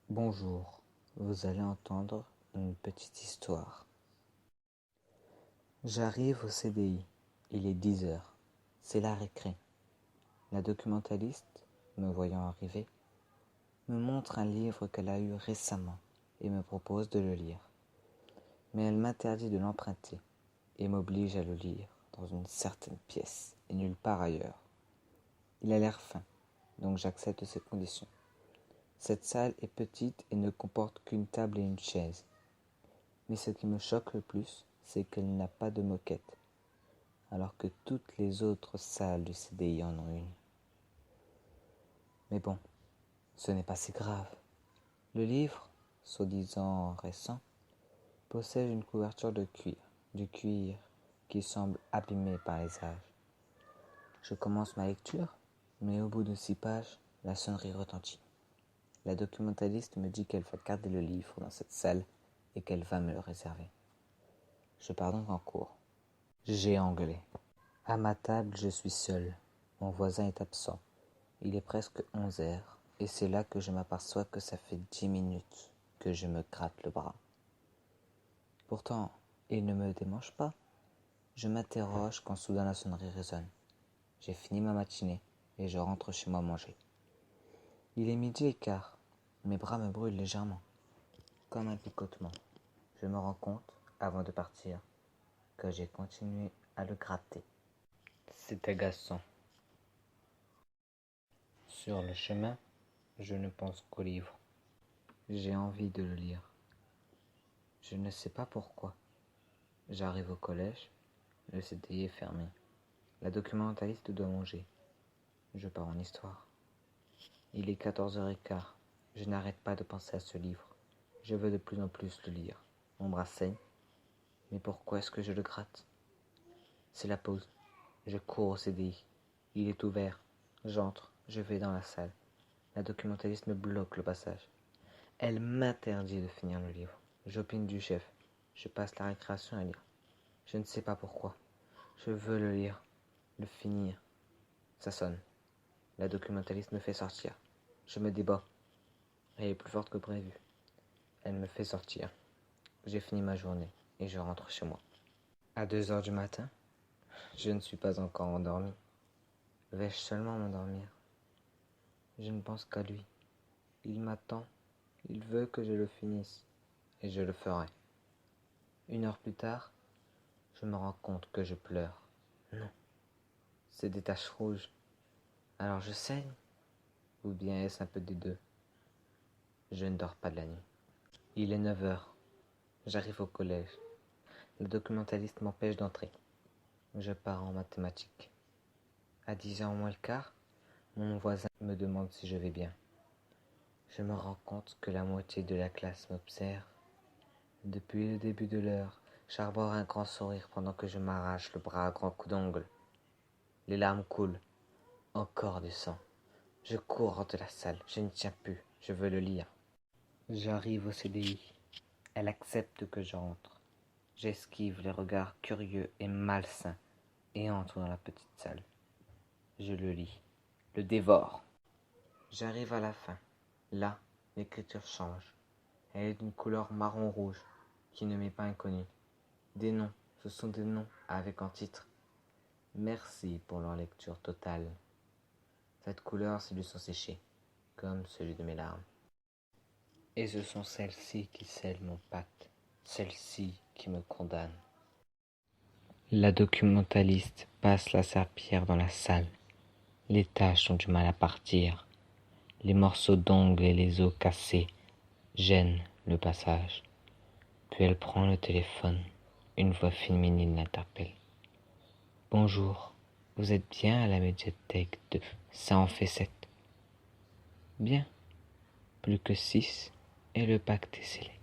Bonjour, vous allez entendre une petite histoire. J'arrive au CDI, il est 10 heures, c'est la récré. La documentaliste, me voyant arriver, me montre un livre qu'elle a eu récemment et me propose de le lire. Mais elle m'interdit de l'emprunter et m'oblige à le lire dans une certaine pièce et nulle part ailleurs. Il a l'air fin, donc j'accepte ses conditions. Cette salle est petite et ne comporte qu'une table et une chaise. Mais ce qui me choque le plus, c'est qu'elle n'a pas de moquette, alors que toutes les autres salles du CDI en ont une. Mais bon, ce n'est pas si grave. Le livre, soi-disant récent, possède une couverture de cuir, du cuir qui semble abîmé par les âges. Je commence ma lecture, mais au bout de 6 pages, la sonnerie retentit. La documentaliste me dit qu'elle va garder le livre dans cette salle et qu'elle va me le réserver. Je pars donc en cours. J'ai anglais. À ma table, je suis seul. Mon voisin est absent. Il est presque 11 heures, et c'est là que je m'aperçois que ça fait 10 minutes que je me gratte le bras. Pourtant, il ne me démange pas. Je m'interroge quand soudain la sonnerie résonne. J'ai fini ma matinée et je rentre chez moi manger. Il est 12h15. Mes bras me brûlent légèrement, comme un picotement. Je me rends compte, avant de partir, que j'ai continué à le gratter. C'est agaçant. Sur le chemin, je ne pense qu'au livre. J'ai envie de le lire. Je ne sais pas pourquoi. J'arrive au collège, le CDI est fermé. La documentaliste doit manger. Je pars en histoire. Il est 14h15. Je n'arrête pas de penser à ce livre. Je veux de plus en plus le lire. Mon bras saigne. Mais pourquoi est-ce que je le gratte? C'est la pause. Je cours au CDI. Il est ouvert. J'entre. Je vais dans la salle. La documentaliste me bloque le passage. Elle m'interdit de finir le livre. J'opine du chef. Je passe la récréation à lire. Je ne sais pas pourquoi. Je veux le lire, le finir. Ça sonne. La documentaliste me fait sortir. Je me débats. Elle est plus forte que prévu. Elle me fait sortir. J'ai fini ma journée et je rentre chez moi. À 2 heures du matin, je ne suis pas encore endormi. Vais-je seulement m'endormir? Je ne pense qu'à lui. Il m'attend. Il veut que je le finisse. Et je le ferai. 1 heure plus tard, je me rends compte que je pleure. Non, c'est des taches rouges. Alors je saigne? Ou bien est-ce un peu des deux? Je ne dors pas de la nuit. Il est 9 heures. J'arrive au collège. Le documentaliste m'empêche d'entrer. Je pars en mathématiques. À 10h moins le quart, mon voisin me demande si je vais bien. Je me rends compte que la moitié de la classe m'observe. Depuis le début de l'heure, j'arbore un grand sourire pendant que je m'arrache le bras à grands coups d'ongle. Les larmes coulent. Encore du sang. Je cours hors de la salle. Je ne tiens plus. Je veux le lire. J'arrive au CDI. Elle accepte que j'entre. J'esquive les regards curieux et malsains et entre dans la petite salle. Je le lis. Le dévore. J'arrive à la fin. Là, l'écriture change. Elle est d'une couleur marron-rouge qui ne m'est pas inconnue. Des noms. Ce sont des noms avec en titre. Merci pour leur lecture totale. Cette couleur, c'est du sang séché, comme celui de mes larmes. Et ce sont celles-ci qui scellent mon pacte, celles-ci qui me condamnent. La documentaliste passe la serpillière dans la salle. Les taches ont du mal à partir. Les morceaux d'ongles et les os cassés gênent le passage. Puis elle prend le téléphone. Une voix féminine l'interpelle. Bonjour, vous êtes bien à la médiathèque de Ça en fait 7. Bien, plus que 6 et le pacte est scellé.